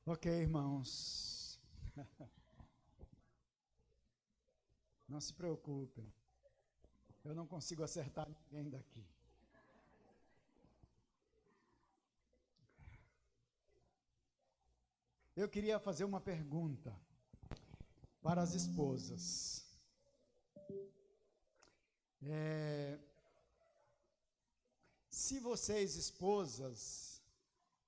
Ok, irmãos. Não se preocupem. Eu não consigo acertar ninguém daqui. Eu queria fazer uma pergunta para as esposas. Se vocês, esposas,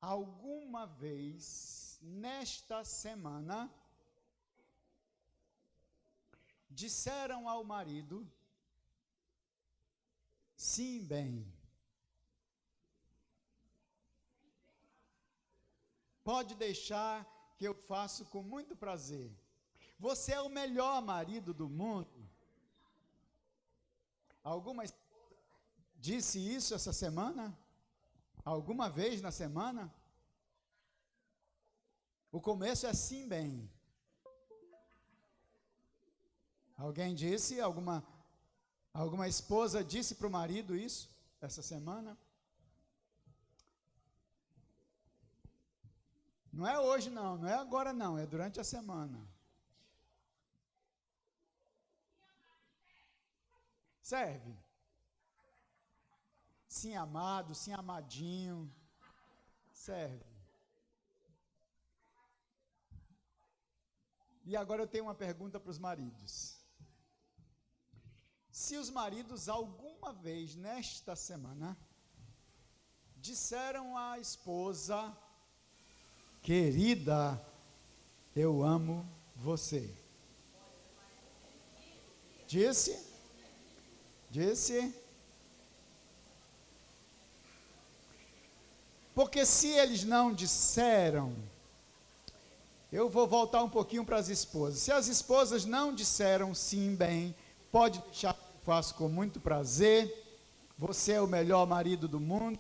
alguma vez nesta semana disseram ao marido, sim, bem, pode deixar que eu faço com muito prazer. Você é o melhor marido do mundo. Alguma esposa disse isso essa semana? Alguma vez na semana? O começo é sim, bem. Alguém disse? Alguma esposa disse para o marido isso essa semana? Não é hoje não é agora não, é durante a semana. Serve. Sim, amado, sim, amadinho. Serve. E agora eu tenho uma pergunta para os maridos. Se os maridos alguma vez nesta semana disseram à esposa, querida, eu amo você. Disse? Porque se eles não disseram, eu vou voltar um pouquinho para as esposas. Se as esposas não disseram sim, bem, pode deixar que eu faço com muito prazer. Você é o melhor marido do mundo.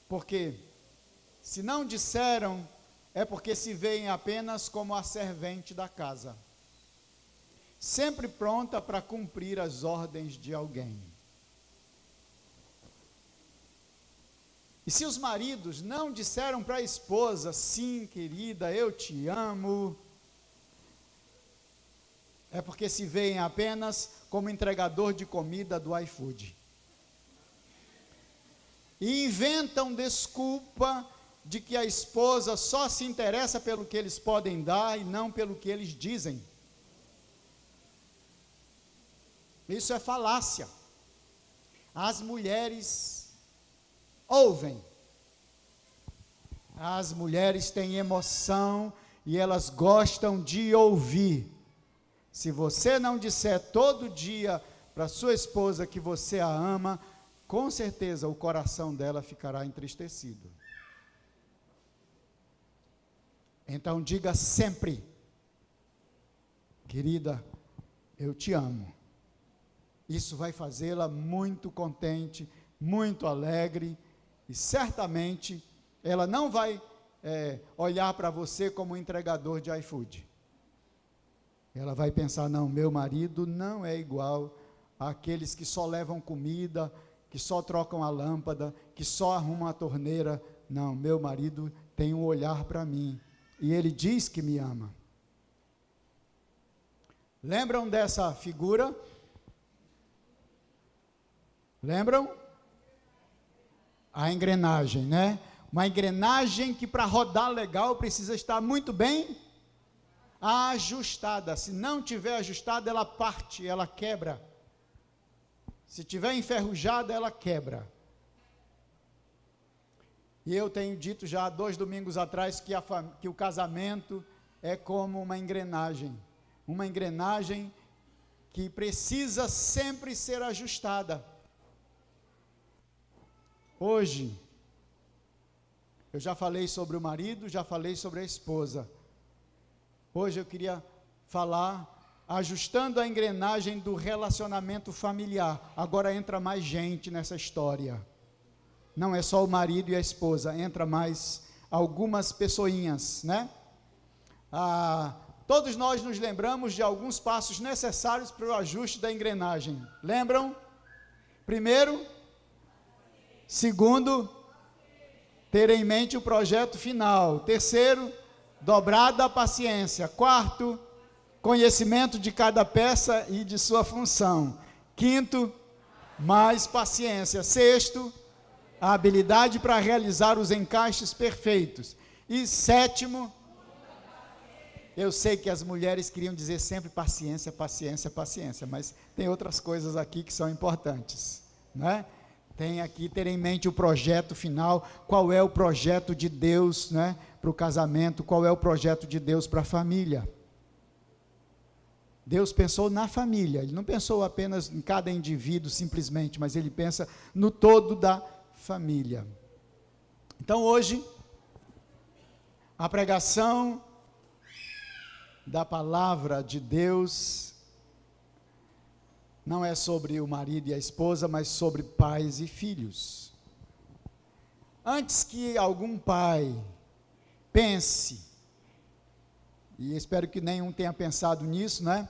Porque se não disseram, é porque se veem apenas como a servente da casa, sempre pronta para cumprir as ordens de alguém. E se os maridos não disseram para a esposa, sim, querida, eu te amo, é porque se veem apenas como entregador de comida do iFood. E inventam desculpa de que a esposa só se interessa pelo que eles podem dar e não pelo que eles dizem. Isso é falácia. As mulheres ouvem. As mulheres têm emoção e elas gostam de ouvir. Se você não disser todo dia para sua esposa que você a ama, com certeza o coração dela ficará entristecido. Então diga sempre, querida, eu te amo. Isso vai fazê-la muito contente, muito alegre, e certamente ela não vai olhar para você como entregador de iFood. Ela vai pensar, não, meu marido não é igual àqueles que só levam comida, que só trocam a lâmpada, que só arrumam a torneira. Não, meu marido tem um olhar para mim, e ele diz que me ama. Lembram dessa figura? Lembram? A engrenagem, né? Uma engrenagem que para rodar legal precisa estar muito bem ajustada. Se não tiver ajustada, ela parte, ela quebra. Se tiver enferrujada, ela quebra. E eu tenho dito já há 2 domingos atrás que o casamento é como uma engrenagem que precisa sempre ser ajustada. Hoje, eu já falei sobre o marido, já falei sobre a esposa. Hoje eu queria falar, ajustando a engrenagem do relacionamento familiar. Agora entra mais gente nessa história. Não é só o marido e a esposa, entra mais algumas pessoinhas, né? Todos nós nos lembramos de alguns passos necessários para o ajuste da engrenagem. Lembram? Primeiro, segundo, ter em mente o projeto final. Terceiro, dobrada a paciência. Quarto, conhecimento de cada peça e de sua função. Quinto, mais paciência. Sexto, a habilidade para realizar os encaixes perfeitos. E sétimo, eu sei que as mulheres queriam dizer sempre paciência, paciência, paciência, mas tem outras coisas aqui que são importantes, né? Tem aqui ter em mente o projeto final, qual é o projeto de Deus, né, para o casamento, qual é o projeto de Deus para a família. Deus pensou na família, Ele não pensou apenas em cada indivíduo simplesmente, mas Ele pensa no todo da família. Então hoje, a pregação da palavra de Deus não é sobre o marido e a esposa, mas sobre pais e filhos. Antes que algum pai pense, e espero que nenhum tenha pensado nisso, né?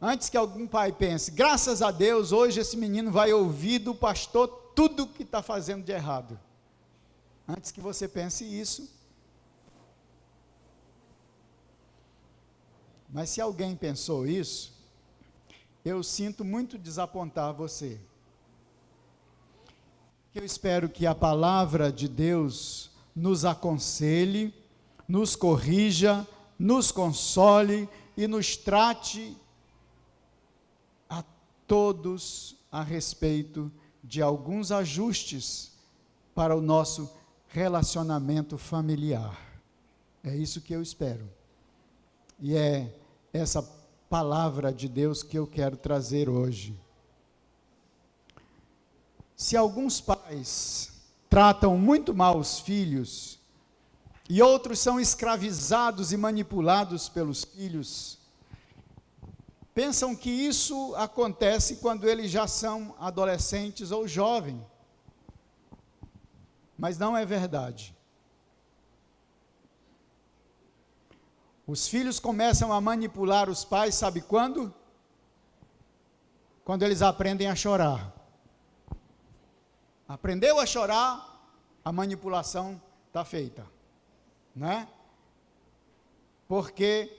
Antes que algum pai pense, graças a Deus, hoje esse menino vai ouvir do pastor tudo que está fazendo de errado. Antes que você pense isso, mas se alguém pensou isso, eu sinto muito desapontar você. Eu espero que a palavra de Deus nos aconselhe, nos corrija, nos console e nos trate a todos a respeito de alguns ajustes para o nosso relacionamento familiar. É isso que eu espero. E é essa palavra de Deus que eu quero trazer hoje. Se alguns pais tratam muito mal os filhos, e outros são escravizados e manipulados pelos filhos, pensam que isso acontece quando eles já são adolescentes ou jovens. Mas não é verdade. Os filhos começam a manipular os pais, sabe quando? Quando eles aprendem a chorar. Aprendeu a chorar, a manipulação está feita, né? Porque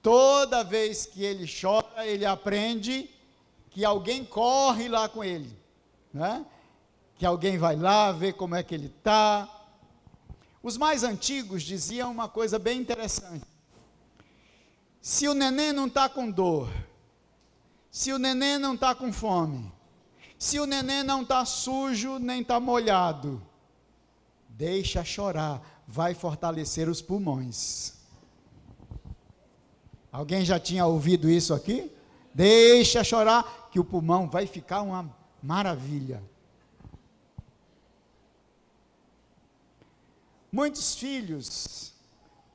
toda vez que ele chora, ele aprende que alguém corre lá com ele, né? Que alguém vai lá ver como é que ele está. Os mais antigos diziam uma coisa bem interessante. Se o neném não está com dor, se o neném não está com fome, se o neném não está sujo nem está molhado, deixa chorar, vai fortalecer os pulmões. Alguém já tinha ouvido isso aqui? Deixa chorar, que o pulmão vai ficar uma maravilha. Muitos filhos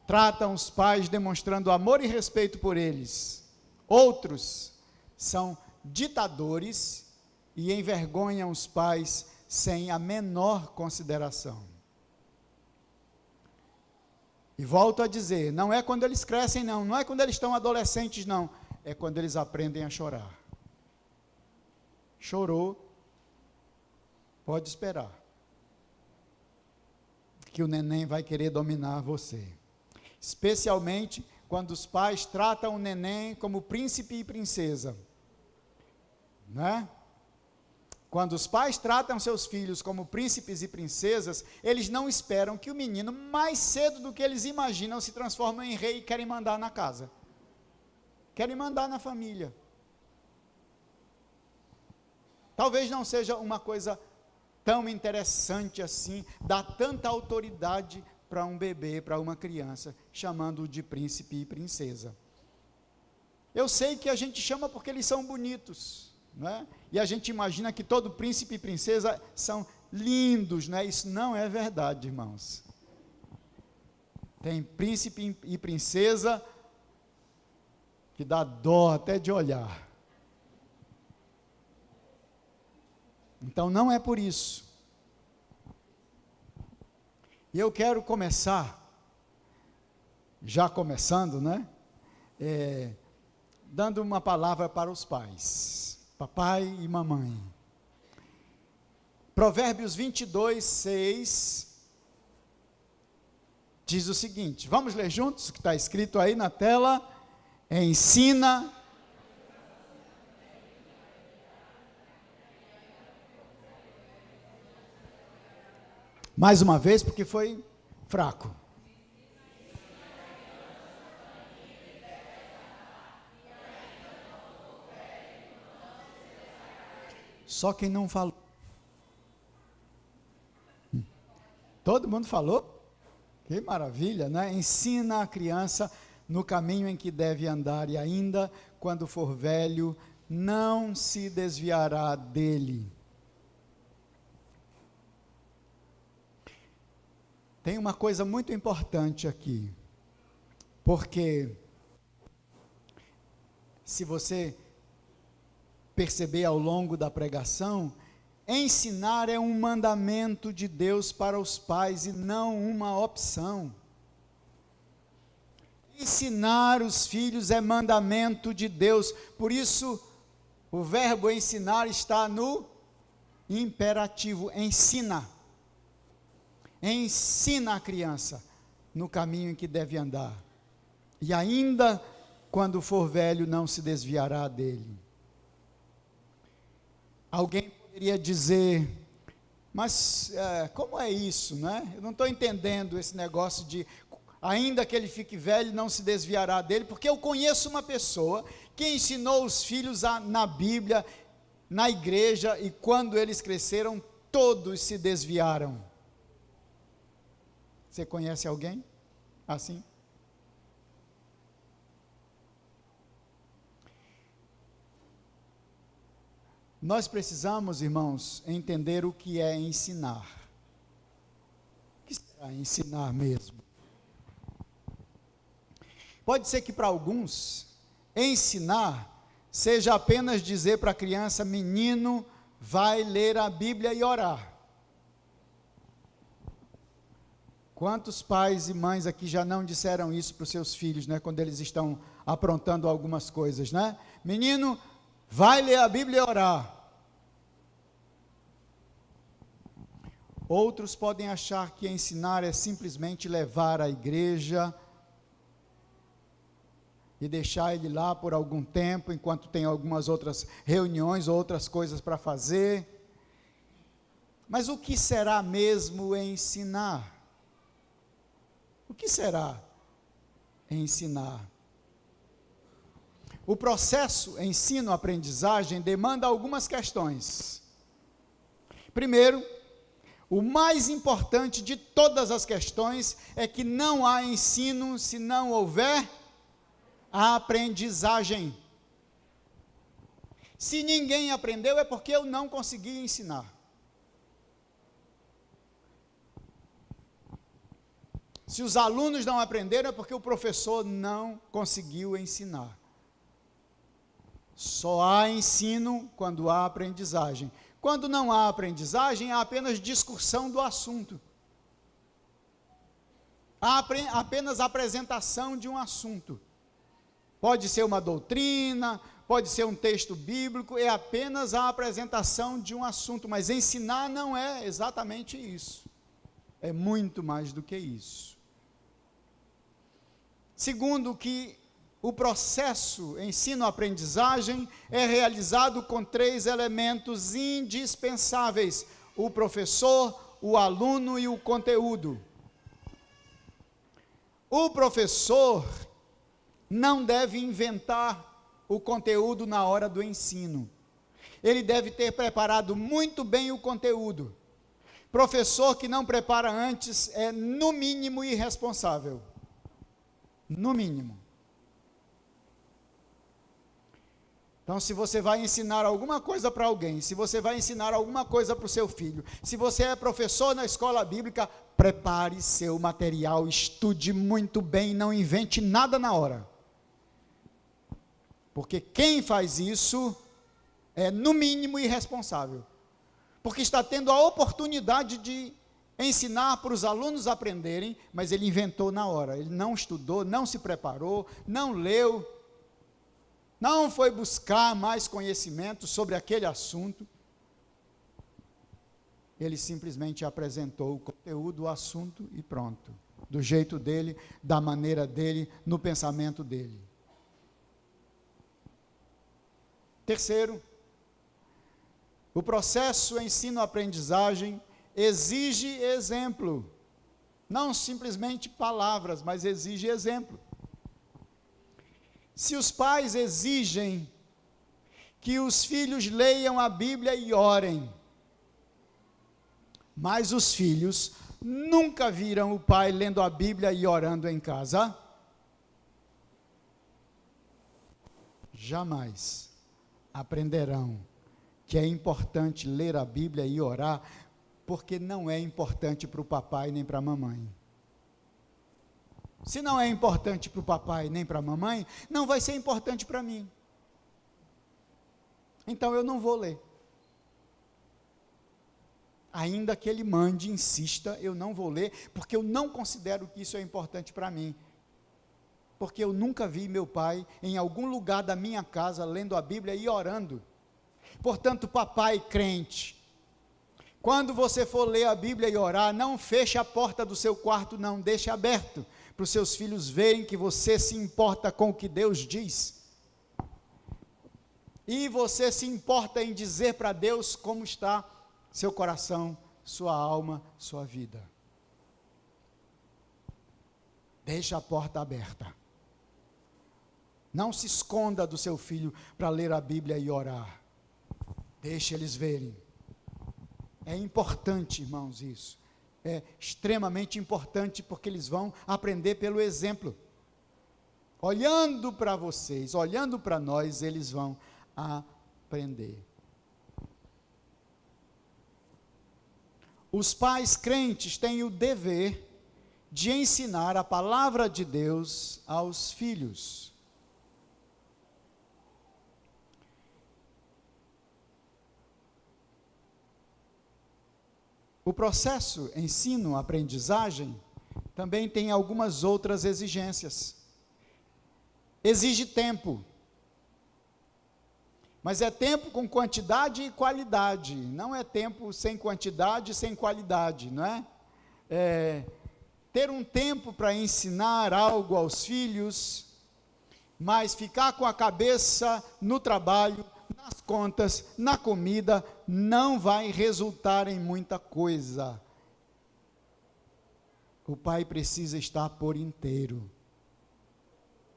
tratam os pais demonstrando amor e respeito por eles. Outros são ditadores e envergonham os pais sem a menor consideração. E volto a dizer, não é quando eles crescem não, não é quando eles estão adolescentes não, é quando eles aprendem a chorar. Chorou, pode esperar, que o neném vai querer dominar você. Especialmente quando os pais tratam o neném como príncipe e princesa, né? Quando os pais tratam seus filhos como príncipes e princesas, eles não esperam que o menino, mais cedo do que eles imaginam, se transforme em rei e querem mandar na casa. Querem mandar na família. Talvez não seja uma coisa tão interessante assim, dar tanta autoridade para um bebê, para uma criança, chamando-o de príncipe e princesa. Eu sei que a gente chama porque eles são bonitos, né? E a gente imagina que todo príncipe e princesa são lindos, né? Isso não é verdade, irmãos. Tem príncipe e princesa que dá dó até de olhar. Então não é por isso. E eu quero começar, já começando, né? Dando uma palavra para os pais, papai e mamãe. Provérbios 22, 6, diz o seguinte, vamos ler juntos o que está escrito aí na tela? Ensina. Mais uma vez, porque foi fraco. Só quem não falou. Todo mundo falou? Que maravilha, né? Ensina a criança no caminho em que deve andar, e ainda quando for velho, não se desviará dele. Tem uma coisa muito importante aqui, porque se você perceber ao longo da pregação, ensinar é um mandamento de Deus para os pais e não uma opção. Ensinar os filhos é mandamento de Deus, por isso o verbo ensinar está no imperativo, ensina. Ensina a criança no caminho em que deve andar, e ainda quando for velho não se desviará dele. Alguém poderia dizer, mas como é isso, né? Eu não estou entendendo esse negócio de, ainda que ele fique velho, não se desviará dele, porque eu conheço uma pessoa que ensinou os filhos na Bíblia, na igreja, e quando eles cresceram, todos se desviaram. Você conhece alguém assim? Nós precisamos, irmãos, entender o que é ensinar. O que será ensinar mesmo? Pode ser que para alguns, ensinar seja apenas dizer para a criança, menino, vai ler a Bíblia e orar. Quantos pais e mães aqui já não disseram isso para os seus filhos, né, quando eles estão aprontando algumas coisas, né? Menino, vai ler a Bíblia e orar. Outros podem achar que ensinar é simplesmente levar à igreja e deixar ele lá por algum tempo, enquanto tem algumas outras reuniões ou outras coisas para fazer. Mas o que será mesmo ensinar? O que será ensinar? O processo ensino-aprendizagem demanda algumas questões. Primeiro, o mais importante de todas as questões é que não há ensino se não houver aprendizagem. Se ninguém aprendeu é porque eu não consegui ensinar. Se os alunos não aprenderam é porque o professor não conseguiu ensinar. Só há ensino quando há aprendizagem. Quando não há aprendizagem, há apenas discussão do assunto. Há apenas apresentação de um assunto. Pode ser uma doutrina, pode ser um texto bíblico, é apenas a apresentação de um assunto, mas ensinar não é exatamente isso. É muito mais do que isso. Segundo, que o processo ensino-aprendizagem é realizado com 3 elementos indispensáveis: o professor, o aluno e o conteúdo. O professor não deve inventar o conteúdo na hora do ensino. Ele deve ter preparado muito bem o conteúdo. Professor que não prepara antes é, no mínimo, irresponsável. No mínimo. Então, se você vai ensinar alguma coisa para alguém, se você vai ensinar alguma coisa para o seu filho, se você é professor na escola bíblica, prepare seu material, estude muito bem, não invente nada na hora. Porque quem faz isso é, no mínimo, irresponsável. Porque está tendo a oportunidade de ensinar para os alunos aprenderem, mas ele inventou na hora. Ele não estudou, não se preparou, não leu, não foi buscar mais conhecimento sobre aquele assunto. Ele simplesmente apresentou o conteúdo, o assunto e pronto. do jeito dele, da maneira dele, no pensamento dele. Terceiro, o processo ensino-aprendizagem exige exemplo. Não simplesmente palavras, mas exige exemplo. Se os pais exigem que os filhos leiam a Bíblia e orem, mas os filhos nunca viram o pai lendo a Bíblia e orando em casa, jamais aprenderão que é importante ler a Bíblia e orar, porque não é importante para o papai nem para a mamãe. Se não é importante para o papai nem para a mamãe, não vai ser importante para mim. Então eu não vou ler. Ainda que ele mande, insista, eu não vou ler, porque eu não considero que isso é importante para mim. Porque eu nunca vi meu pai em algum lugar da minha casa lendo a Bíblia e orando. Portanto, papai crente, quando você for ler a Bíblia e orar, não feche a porta do seu quarto, não, deixe aberto, para os seus filhos verem que você se importa com o que Deus diz. E você se importa em dizer para Deus como está seu coração, sua alma, sua vida. Deixe a porta aberta. Não se esconda do seu filho para ler a Bíblia e orar. Deixe eles verem. É importante, irmãos, isso. É extremamente importante, porque eles vão aprender pelo exemplo. Olhando para vocês, olhando para nós, eles vão aprender. Os pais crentes têm o dever de ensinar a palavra de Deus aos filhos. O processo ensino-aprendizagem também tem algumas outras exigências. Exige tempo. Mas é tempo com quantidade e qualidade, não é tempo sem quantidade e sem qualidade, não é? Ter um tempo para ensinar algo aos filhos, mas ficar com a cabeça no trabalho, nas contas, na comida, não vai resultar em muita coisa. O pai precisa estar por inteiro.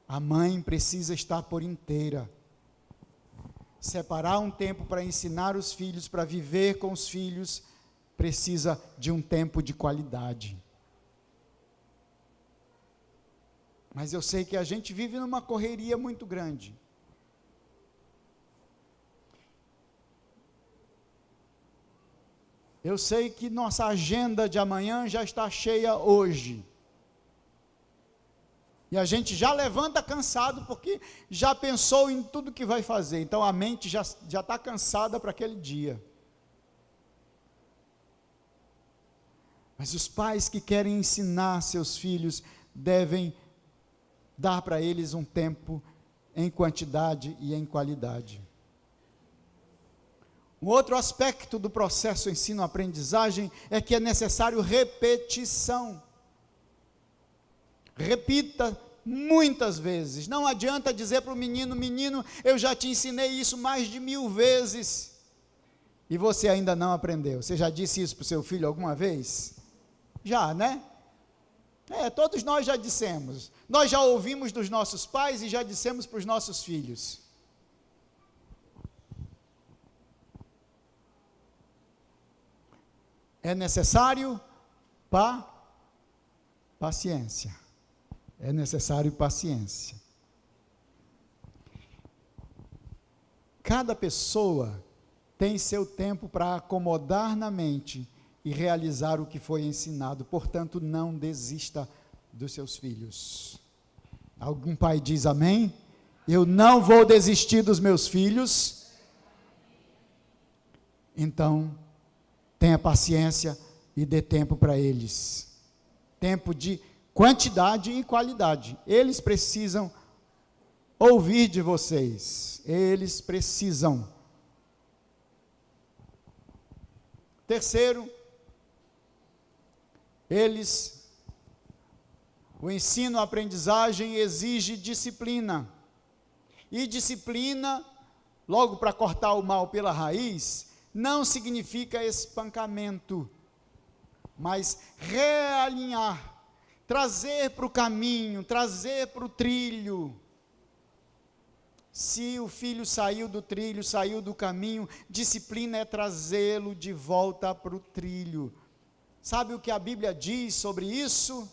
A mãe precisa estar por inteira. Separar um tempo para ensinar os filhos, para viver com os filhos, precisa de um tempo de qualidade. Mas eu sei que a gente vive numa correria muito grande. Eu sei que nossa agenda de amanhã já está cheia hoje. E a gente já levanta cansado, porque já pensou em tudo que vai fazer. Então a mente já está cansada para aquele dia. Mas os pais que querem ensinar seus filhos, devem dar para eles um tempo em quantidade e em qualidade. Um outro aspecto do processo ensino-aprendizagem é que é necessário repetição. Repita muitas vezes. Não adianta dizer para o menino, menino, eu já te ensinei isso mais de 1000 vezes, e você ainda não aprendeu. Você já disse isso para o seu filho alguma vez? Já, né? Todos nós já dissemos. Nós já ouvimos dos nossos pais e já dissemos para os nossos filhos. É necessário paciência. É necessário paciência. Cada pessoa tem seu tempo para acomodar na mente e realizar o que foi ensinado. Portanto, não desista dos seus filhos. Algum pai diz amém? Eu não vou desistir dos meus filhos. Então, tenha paciência e dê tempo para eles. Tempo de quantidade e qualidade. Eles precisam ouvir de vocês. Eles precisam. Terceiro, eles O ensino, a aprendizagem exige disciplina. E disciplina, logo para cortar o mal pela raiz, não significa espancamento, mas realinhar, trazer para o caminho, trazer para o trilho. Se o filho saiu do trilho, saiu do caminho, disciplina é trazê-lo de volta para o trilho. Sabe o que a Bíblia diz sobre isso?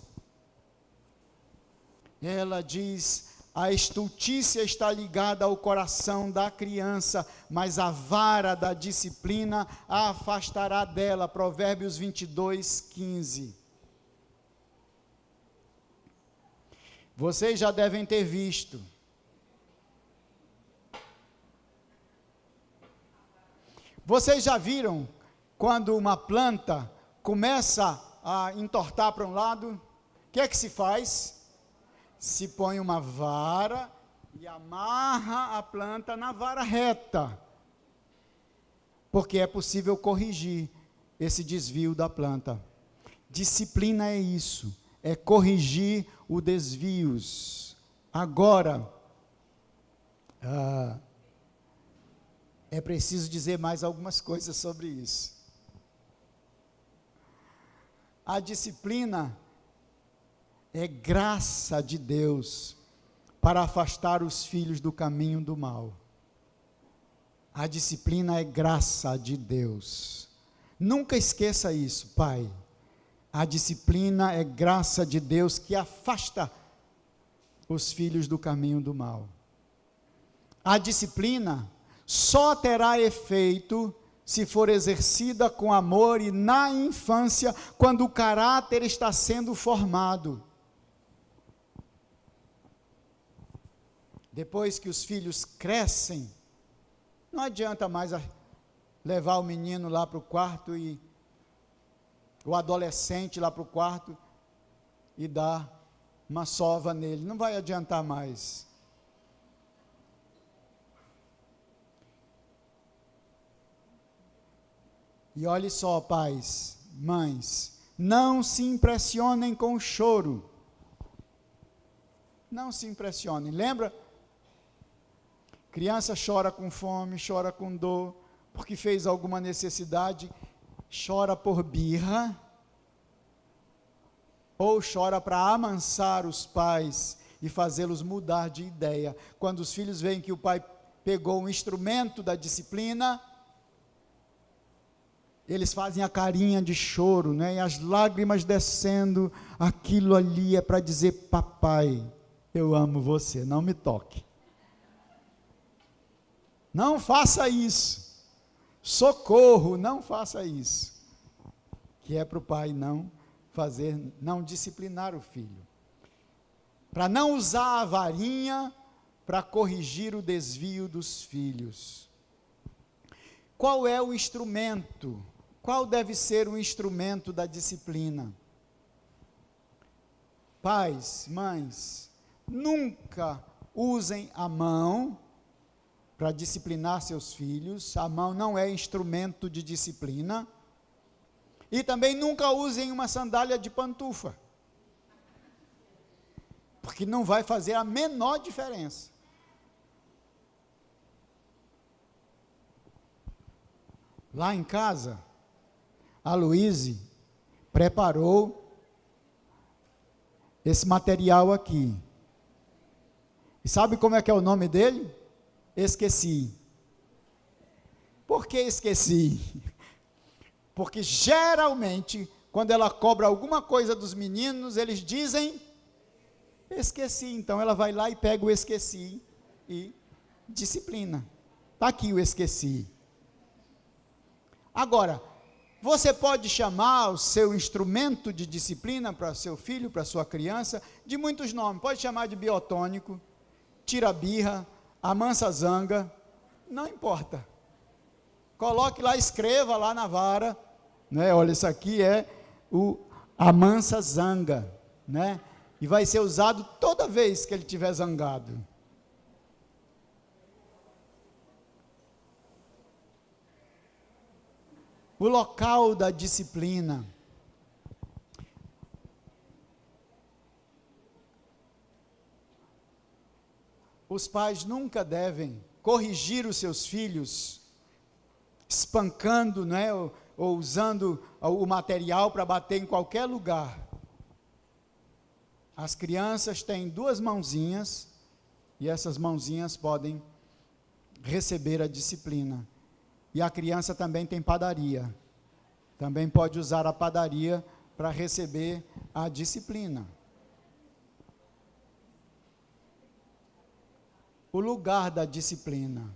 Ela diz: a estultícia está ligada ao coração da criança, mas a vara da disciplina a afastará dela. Provérbios 22, 15. Vocês já devem ter visto. Vocês já viram quando uma planta começa a entortar para um lado? O que é que se faz? Se põe uma vara e amarra a planta na vara reta, porque é possível corrigir esse desvio da planta. Disciplina é isso, é corrigir os desvios. Agora, é preciso dizer mais algumas coisas sobre isso. A disciplina é graça de Deus para afastar os filhos do caminho do mal. A disciplina é graça de Deus. Nunca esqueça isso, pai. A disciplina é graça de Deus que afasta os filhos do caminho do mal. A disciplina só terá efeito se for exercida com amor e na infância, quando o caráter está sendo formado. Depois que os filhos crescem, não adianta mais levar o menino lá para o quarto e o adolescente lá para o quarto e dar uma sova nele, não vai adiantar mais. E olhe só, pais, mães, não se impressionem com o choro. Não se impressionem. Lembra? Criança chora com fome, chora com dor, porque fez alguma necessidade, chora por birra, ou chora para amansar os pais e fazê-los mudar de ideia. Quando os filhos veem que o pai pegou um instrumento da disciplina, eles fazem a carinha de choro, né? E as lágrimas descendo, aquilo ali é para dizer: papai, eu amo você, não me toque. Não faça isso. Socorro, não faça isso. Que é para o pai não fazer, não disciplinar o filho. Para não usar a varinha para corrigir o desvio dos filhos. Qual é o instrumento? Qual deve ser o instrumento da disciplina? Pais, mães, nunca usem a mão para disciplinar seus filhos. A mão não é instrumento de disciplina. E também nunca usem uma sandália de pantufa, porque não vai fazer a menor diferença. Lá em casa, a Luíse preparou esse material aqui. E sabe como é que é o nome dele? Esqueci. Por que esqueci? Porque geralmente, quando ela cobra alguma coisa dos meninos, eles dizem: esqueci. Então ela vai lá e pega o esqueci e disciplina. Está aqui o esqueci. Agora, você pode chamar o seu instrumento de disciplina para seu filho, para sua criança, de muitos nomes. Pode chamar de biotônico, tira-birra, amansa-zanga, não importa. Coloque lá, escreva lá na vara, né? Olha, isso aqui é o amansa-zanga, né? E vai ser usado toda vez que ele estiver zangado. O local da disciplina. os pais nunca devem corrigir os seus filhos, espancando, né, ou usando o material para bater em qualquer lugar. As crianças têm 2 mãozinhas, e essas mãozinhas podem receber a disciplina. E a criança também tem padaria. Também pode usar a padaria para receber a disciplina. O lugar da disciplina.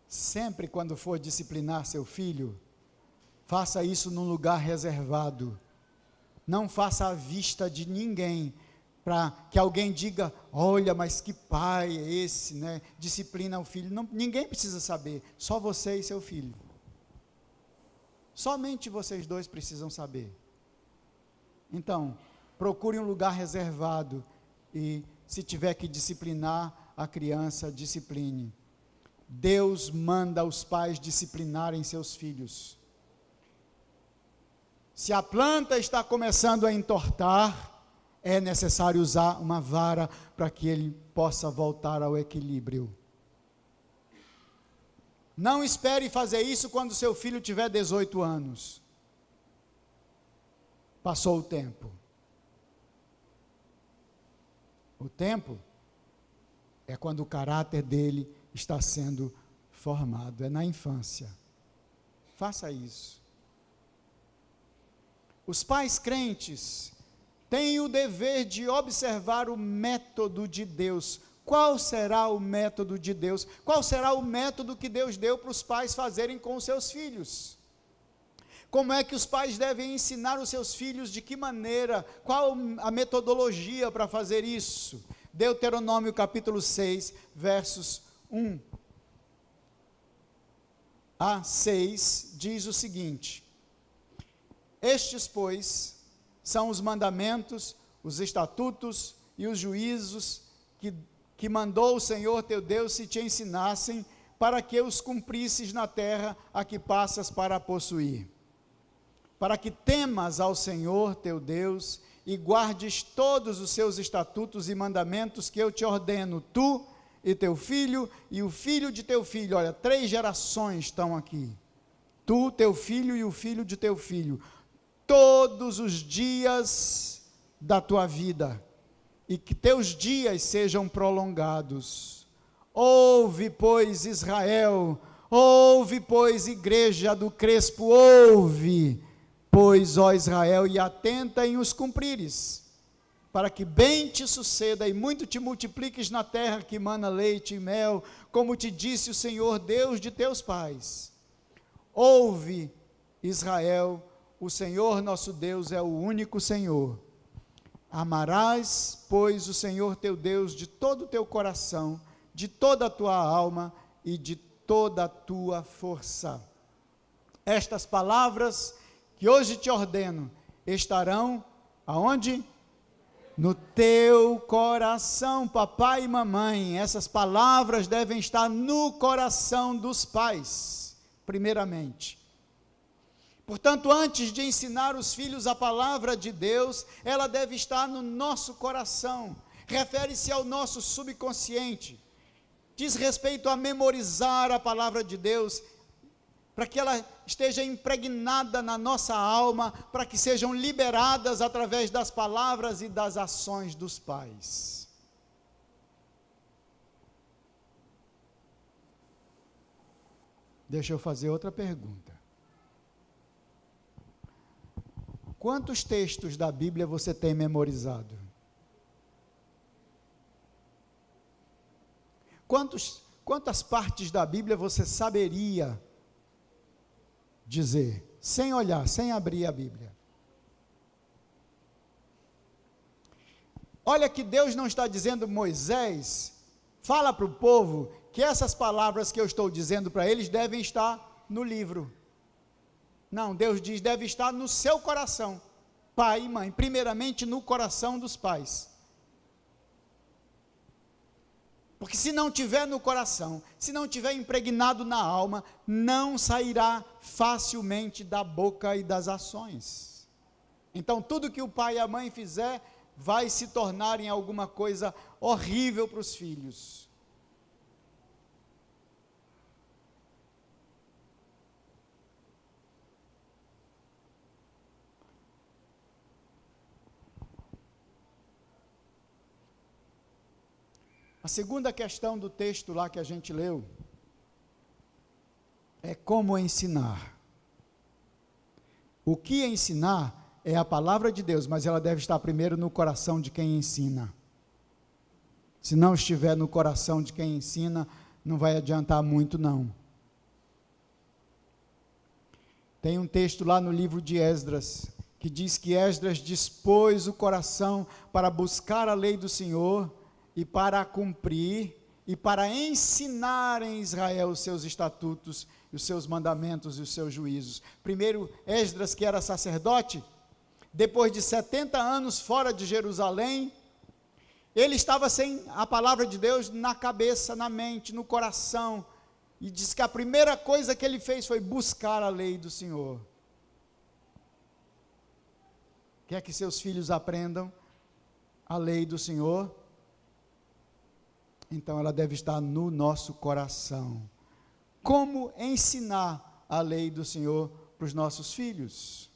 Sempre quando for disciplinar seu filho, faça isso num lugar reservado. Não faça à vista de ninguém, para que alguém diga, olha, mas que pai é esse, né? Disciplina o filho. Não, ninguém precisa saber, só você e seu filho. Somente vocês dois precisam saber. Então, procure um lugar reservado e, se tiver que disciplinar a criança, discipline. Deus manda os pais disciplinarem seus filhos. Se a planta está começando a entortar, é necessário usar uma vara para que ele possa voltar ao equilíbrio. Não espere fazer isso quando seu filho tiver 18 anos. Passou o tempo. O tempo é quando o caráter dele está sendo formado, é na infância. Faça isso. Os pais crentes têm o dever de observar o método de Deus. Qual será o método de Deus? Qual será o método que Deus deu para os pais fazerem com os seus filhos? Como é que os pais devem ensinar os seus filhos, de que maneira, qual a metodologia para fazer isso? Deuteronômio capítulo 6, versos 1 a 6, diz o seguinte: estes, pois, são os mandamentos, os estatutos e os juízos que mandou o Senhor teu Deus se te ensinassem, para que os cumprisses na terra a que passas para possuir. Para que temas ao Senhor teu Deus e guardes todos os seus estatutos e mandamentos que eu te ordeno, tu e teu filho e o filho de teu filho. Olha, 3 gerações estão aqui. Tu, teu filho e o filho de teu filho. Todos os dias da tua vida, e que teus dias sejam prolongados. Ouve, pois, Israel, ouve, pois, igreja do Crespo, ouve, pois, ó Israel, e atenta em os cumprires, para que bem te suceda e muito te multipliques na terra que mana leite e mel, como te disse o Senhor, Deus de teus pais. Ouve, Israel, o Senhor nosso Deus é o único Senhor. Amarás, pois, o Senhor teu Deus de todo o teu coração, de toda a tua alma e de toda a tua força. Estas palavras que hoje te ordeno estarão aonde? No teu coração, papai e mamãe. Essas palavras devem estar no coração dos pais, primeiramente. Portanto, antes de ensinar os filhos a palavra de Deus, ela deve estar no nosso coração. Refere-se ao nosso subconsciente. Diz respeito a memorizar a palavra de Deus, para que ela esteja impregnada na nossa alma, para que sejam liberadas através das palavras e das ações dos pais. Deixa eu fazer outra pergunta. Quantos textos da Bíblia você tem memorizado? Quantas partes da Bíblia você saberia dizer, sem olhar, sem abrir a Bíblia? Olha que Deus não está dizendo, Moisés, fala para o povo que essas palavras que eu estou dizendo para eles devem estar no livro. Não, Deus diz, deve estar no seu coração, pai e mãe, primeiramente no coração dos pais. Porque se não tiver no coração, se não tiver impregnado na alma, não sairá facilmente da boca e das ações. Então, tudo que o pai e a mãe fizer, vai se tornar em alguma coisa horrível para os filhos. A segunda questão do texto lá que a gente leu é como ensinar. O que ensinar é a palavra de Deus, mas ela deve estar primeiro no coração de quem ensina. Se não estiver no coração de quem ensina, não vai adiantar muito não. Tem um texto lá no livro de Esdras, que diz que Esdras dispôs o coração para buscar a lei do Senhor, e para cumprir, e para ensinar em Israel os seus estatutos, os seus mandamentos e os seus juízos. Primeiro, Esdras, que era sacerdote, depois de 70 anos fora de Jerusalém, ele estava sem a palavra de Deus na cabeça, na mente, no coração, e diz que a primeira coisa que ele fez foi buscar a lei do Senhor. Quer que seus filhos aprendam a lei do Senhor? Então ela deve estar no nosso coração. Como ensinar a lei do Senhor para os nossos filhos?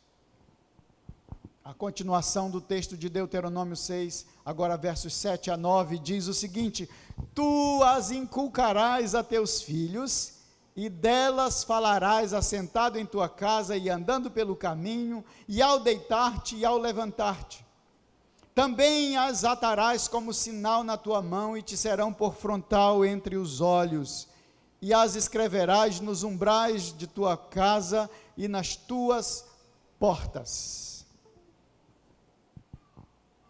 A continuação do texto de Deuteronômio 6, agora versos 7 a 9, diz o seguinte: tu as inculcarás a teus filhos, e delas falarás assentado em tua casa e andando pelo caminho, e ao deitar-te e ao levantar-te. Também as atarás como sinal na tua mão, e te serão por frontal entre os olhos, e as escreverás nos umbrais de tua casa e nas tuas portas.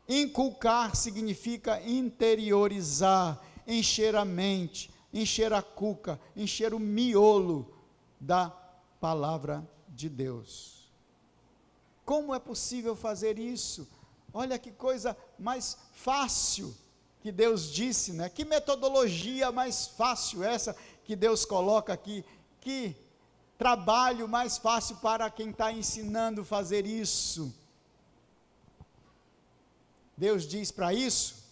Inculcar significa interiorizar, encher a mente, encher a cuca, encher o miolo da palavra de Deus. Como é possível fazer isso? Olha que coisa mais fácil que Deus disse, né? Que metodologia mais fácil essa que Deus coloca aqui, que trabalho mais fácil para quem está ensinando a fazer isso. Deus diz para isso,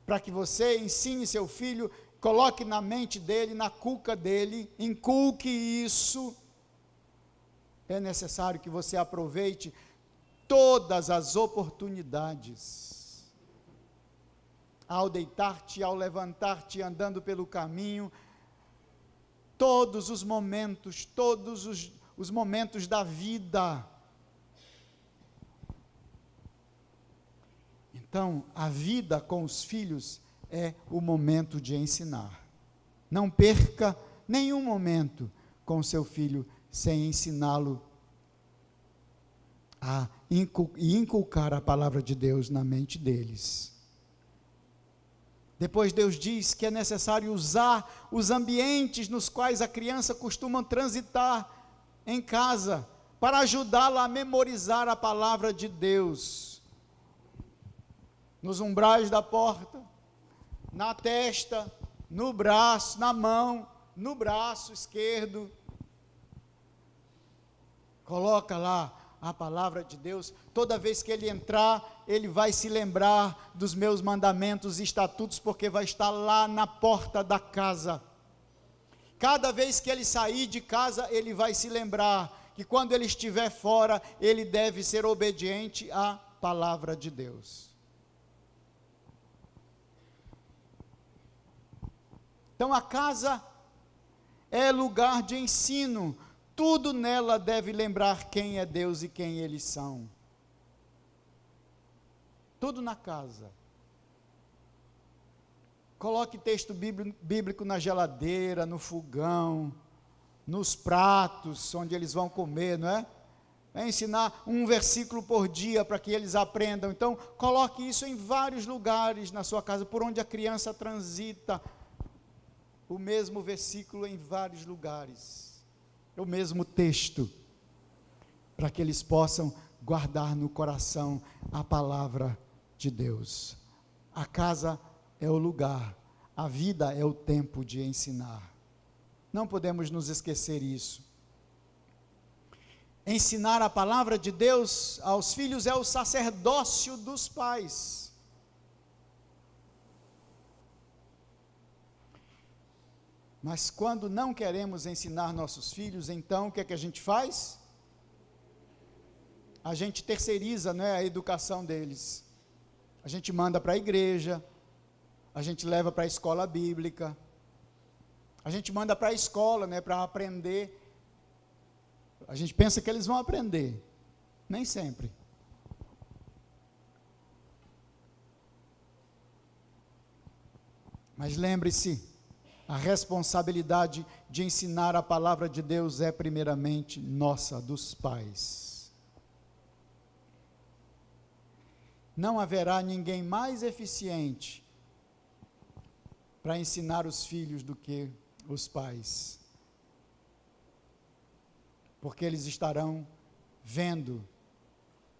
para que você ensine seu filho, coloque na mente dele, na cuca dele, inculque isso. É necessário que você aproveite todas as oportunidades, ao deitar-te, ao levantar-te, andando pelo caminho, todos os momentos da vida. Então, a vida com os filhos é o momento de ensinar. Não perca nenhum momento com o seu filho sem ensiná-lo a inculcar a palavra de Deus na mente deles. Depois Deus diz que é necessário usar os ambientes nos quais a criança costuma transitar em casa, para ajudá-la a memorizar a palavra de Deus. Nos umbrais da porta, na testa, no braço, na mão, no braço esquerdo. Coloca lá a palavra de Deus. Toda vez que ele entrar, ele vai se lembrar dos meus mandamentos e estatutos, porque vai estar lá na porta da casa. Cada vez que ele sair de casa, ele vai se lembrar que quando ele estiver fora, ele deve ser obediente à palavra de Deus. Então a casa é lugar de ensino. Tudo nela deve lembrar quem é Deus e quem eles são. Tudo na casa. Coloque texto bíblico na geladeira, no fogão, nos pratos onde eles vão comer, não é? É ensinar um versículo por dia para que eles aprendam. Então, coloque isso em vários lugares na sua casa, por onde a criança transita. O mesmo versículo em vários lugares. O mesmo texto. Para que eles possam guardar no coração a palavra de Deus. A casa é o lugar. A vida é o tempo de ensinar. Não podemos nos esquecer isso. Ensinar a palavra de Deus aos filhos é o sacerdócio dos pais. Mas quando não queremos ensinar nossos filhos, então o que é que a gente faz? A gente terceiriza, né, a educação deles. A gente manda para a igreja, a gente leva para a escola bíblica, a gente manda para a escola, né, para aprender. A gente pensa que eles vão aprender, nem sempre. Mas lembre-se, a responsabilidade de ensinar a palavra de Deus é primeiramente nossa, dos pais. Não haverá ninguém mais eficiente para ensinar os filhos do que os pais. Porque eles estarão vendo,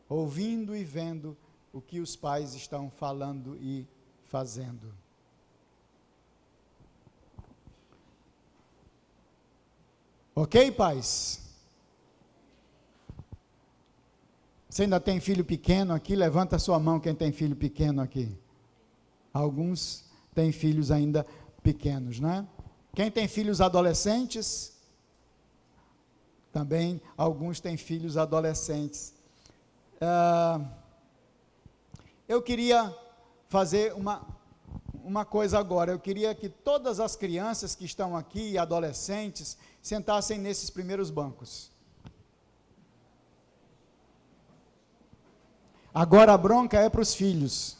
ouvindo e vendo o que os pais estão falando e fazendo. Ok, pais? Você ainda tem filho pequeno aqui? Levanta a sua mão quem tem filho pequeno aqui. Alguns têm filhos ainda pequenos, né? Quem tem filhos adolescentes? Também alguns têm filhos adolescentes. Eu queria fazer uma coisa agora. Eu queria que todas as crianças que estão aqui, adolescentes, sentassem nesses primeiros bancos. Agora a bronca é para os filhos.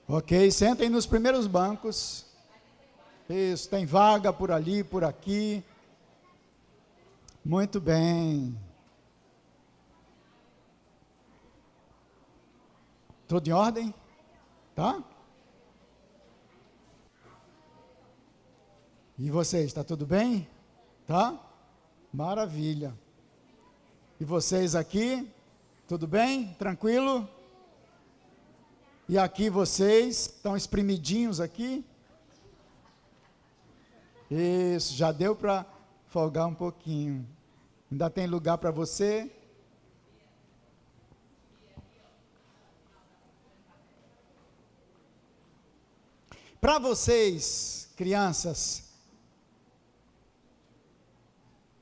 Ok, sentem nos primeiros bancos. Isso, tem vaga por ali, por aqui. Muito bem. Tudo em ordem? Tá? E vocês, está tudo bem? Tá? Maravilha. E vocês aqui, tudo bem? Tranquilo? E aqui vocês, estão espremidinhos aqui? Isso, já deu para folgar um pouquinho. Ainda tem lugar para você? Para vocês, crianças,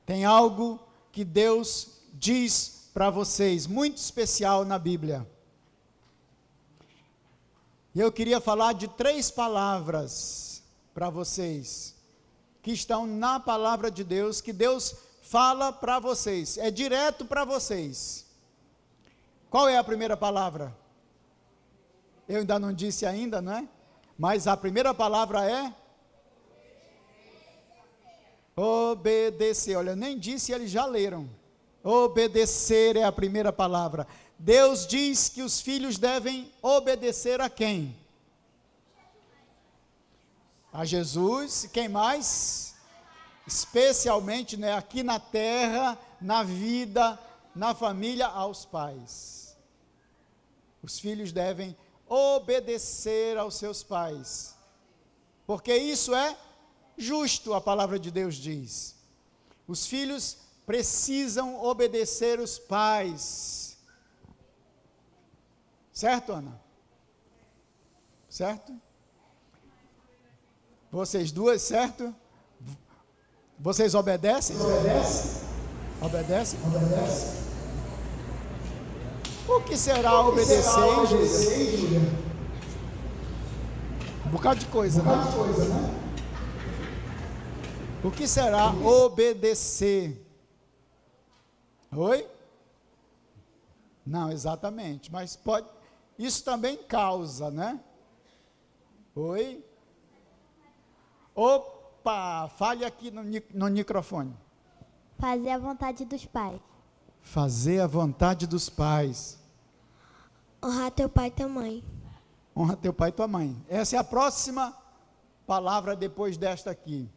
tem algo que Deus diz para vocês, muito especial na Bíblia. E eu queria falar de 3 palavras para vocês, que estão na palavra de Deus, que Deus fala para vocês, é direto para vocês. Qual é a primeira palavra? Eu ainda não disse ainda, não é? Mas a primeira palavra é? Obedecer. Olha, eu nem disse, eles já leram. Obedecer é a primeira palavra. Deus diz que os filhos devem obedecer a quem? A Jesus. Quem mais? Especialmente, né, aqui na terra, na vida, na família, aos pais. Os filhos devem obedecer aos seus pais, porque isso é justo, a palavra de Deus diz. Os filhos precisam obedecer os pais. Certo, Ana? Certo? Vocês duas, certo? Vocês obedecem? Obedecem? O que será obedecer, hein, Júlia? Um bocado de coisa, né? O que será obedecer? Oi? Não, exatamente, mas pode, isso também causa, né? Oi? Opa, fale aqui no microfone. Fazer a vontade dos pais. Fazer a vontade dos pais. Honrar teu pai e tua mãe. Honra teu pai e tua mãe. Essa é a próxima palavra depois desta aqui.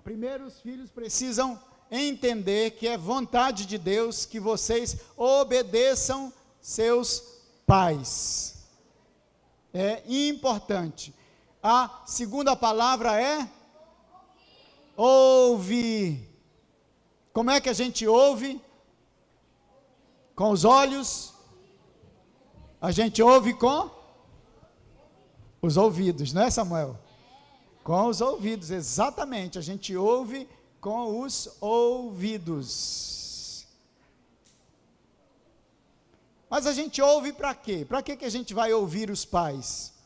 Primeiro, os filhos precisam entender que é vontade de Deus que vocês obedeçam seus pais. É importante. A segunda palavra é ouvir. Como é que a gente ouve? Com os olhos. A gente ouve com os ouvidos, não é, Samuel? Com os ouvidos, exatamente. A gente ouve com os ouvidos. Mas a gente ouve para quê? Para que a gente vai ouvir os pais?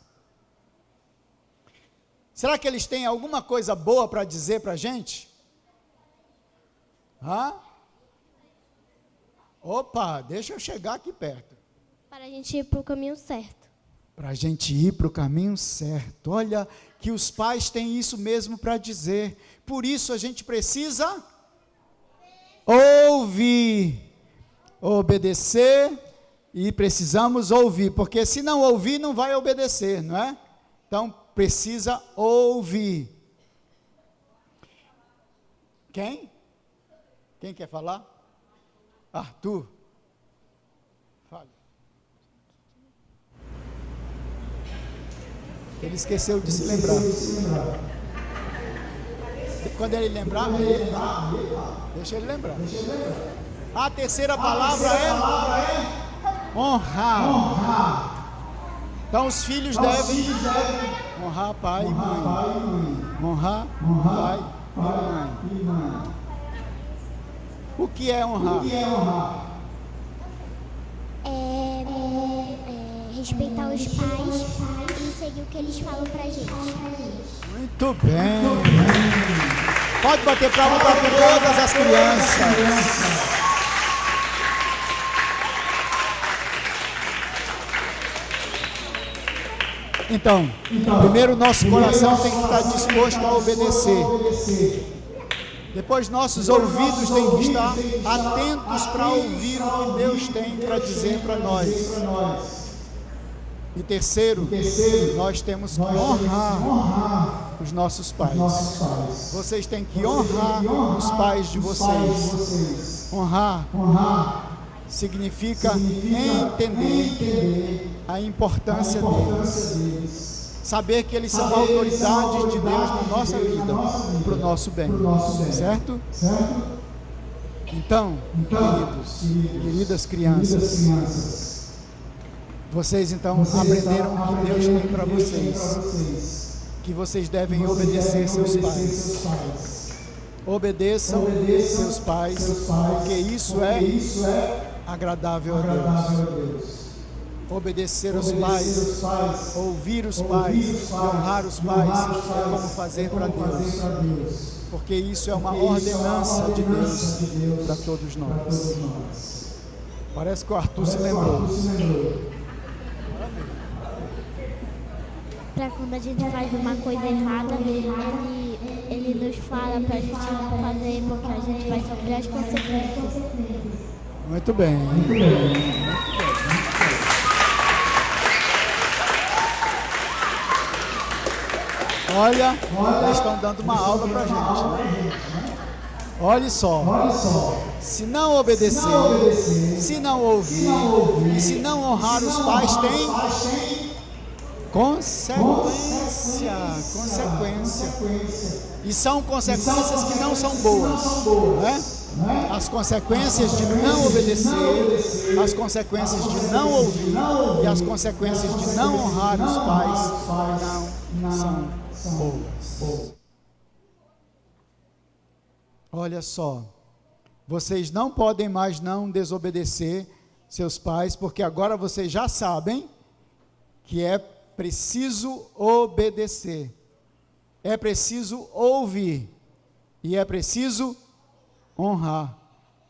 Será que eles têm alguma coisa boa para dizer para a gente? Opa, deixa eu chegar aqui perto. Para a gente ir para o caminho certo. Para a gente ir para o caminho certo. Olha que os pais têm isso mesmo para dizer. Por isso a gente precisa ouvir, obedecer e precisamos ouvir. Porque se não ouvir, não vai obedecer, não é? Então, precisa ouvir. Quem? Quem quer falar? Arthur. Fale. Ele esqueceu de se lembrar. Quando ele lembrar, deixa ele lembrar. A terceira palavra é honrar. Então os filhos devem honrar pai e mãe. Honrar pai e mãe. O que é honrar? Respeitar os pais e seguir o que eles falam pra gente. Muito bem. Pode bater palma para todas as crianças. Então, primeiro nosso coração tem que estar disposto a obedecer. Depois nossos ouvidos têm que estar atentos para ouvir o que Deus tem para dizer para nós. E terceiro, nós temos que honrar os nossos pais. Vocês têm que honrar os pais de vocês. Honrar significa entender a importância deles. Saber que eles são autoridades de Deus na nossa vida, para o nosso bem. Certo? Então, queridas crianças, vocês então aprenderam o que Deus tem para vocês. Que vocês devem obedecer seus pais. Obedeçam seus pais, porque isso é agradável a Deus. Obedecer os pais, ouvir os pais, honrar os pais, é como fazer para Deus. Porque isso é uma ordenança de Deus para todos nós. Parece que o Arthur se lembrou. Para quando a gente faz uma coisa errada, ele nos fala para a gente não fazer, porque a gente vai sofrer as consequências. Muito bem. Olha, eles estão dando uma aula para a gente, né? Olha só, se não obedecer, se não ouvir e se não honrar os pais, tem consequência. E são consequências que não são boas, né? As consequências de não obedecer, as consequências de não ouvir e as consequências de não honrar os pais não são boas. Olha só, vocês não podem mais não desobedecer seus pais, porque agora vocês já sabem que é preciso obedecer, é preciso ouvir e é preciso honrar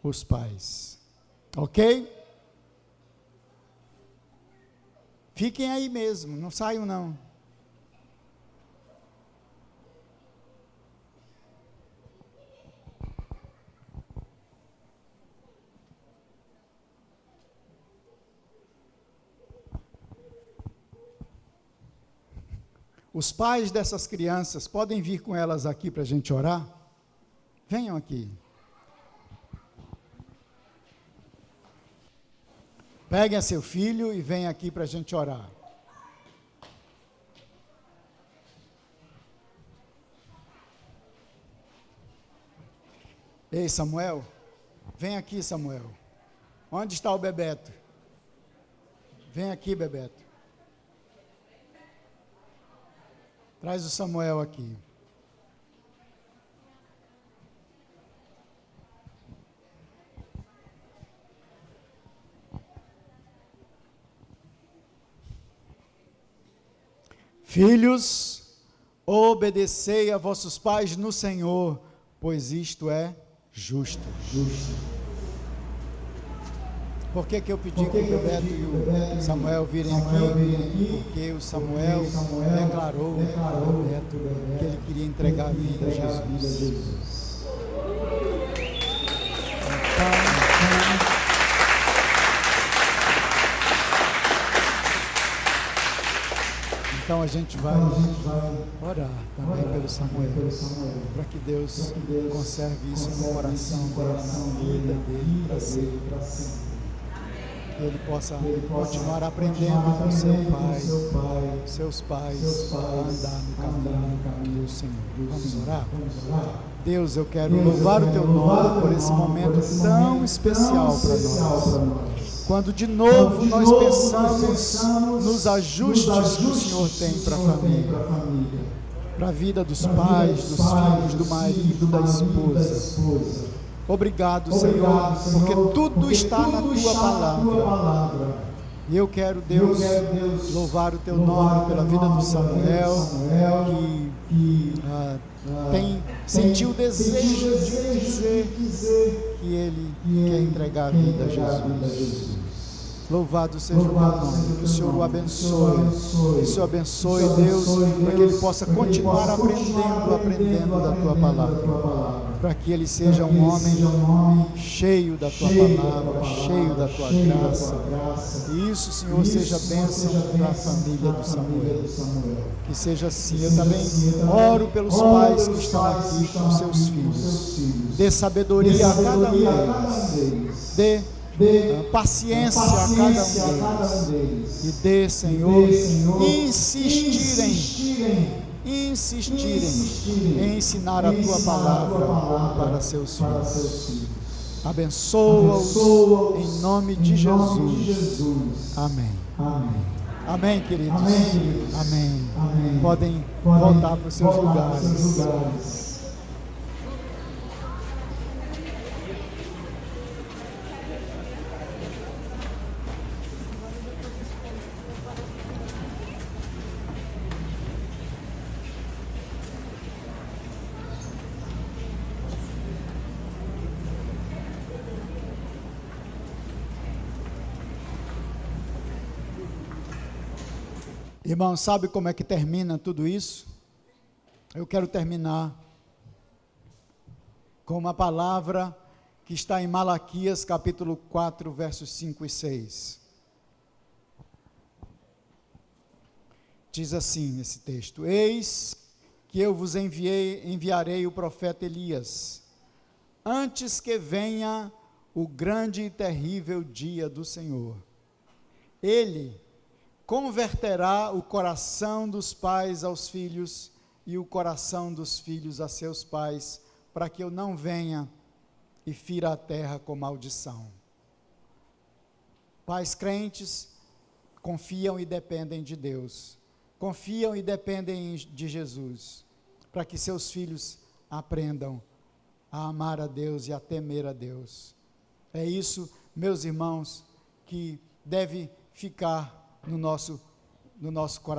os pais. Ok? Fiquem aí mesmo, não saiam não. Os pais dessas crianças podem vir com elas aqui para a gente orar? Venham aqui. Peguem a seu filho e venham aqui para a gente orar. Ei, Samuel, vem aqui, Samuel. Onde está o Bebeto? Vem aqui, Bebeto. Traz o Samuel aqui. Filhos, obedecei a vossos pais no Senhor, pois isto é justo. Por que eu pedi que o Bebeto e o Samuel virem aqui? Porque o Samuel declarou ao Bebeto que ele queria entregar a vida a Jesus. Então a gente vai orar também pelo Samuel, para que Deus conserve isso no coração dele, na vida dele, para sempre. Que ele possa continuar aprendendo com seu pai, seus pais, a andar no caminho do Senhor. Vamos orar? Deus, eu quero louvar o teu nome por esse momento tão especial para nós. Quando de novo nós pensamos nos ajustes que o Senhor tem para a família, para a vida dos pais, dos filhos, do marido, da esposa. Obrigado, Senhor, porque tudo está na tua palavra. E eu quero, Deus, louvar o teu nome pela vida do Samuel, que sentiu o desejo de dizer que ele quer entregar a vida a Jesus. Louvado seja o teu nome, que o Senhor o abençoe, que o Senhor abençoe, Deus, para que ele possa continuar aprendendo da tua palavra, para que ele seja um homem cheio da tua palavra, cheio da tua graça. E isso, Senhor, seja bênção para a família do Samuel. Que seja assim. Eu também oro pelos pais que estão aqui com seus filhos. Dê sabedoria a cada um deles. Dê paciência a cada um deles. E dê, Senhor, insistirem em ensinar a tua palavra para seus filhos. Abençoa-os em nome de Jesus. Amém. Amém, queridos. Amém. Podem voltar para os seus lugares. Irmão, sabe como é que termina tudo isso? Eu quero terminar com uma palavra que está em Malaquias capítulo 4, versos 5 e 6. Diz assim nesse texto: Eis que eu vos enviarei o profeta Elias, antes que venha o grande e terrível dia do Senhor. Ele converterá o coração dos pais aos filhos e o coração dos filhos a seus pais, para que eu não venha e fira a terra com maldição. Pais crentes confiam e dependem de Deus, confiam e dependem de Jesus, para que seus filhos aprendam a amar a Deus e a temer a Deus. É isso, meus irmãos, que deve ficar no nosso coração.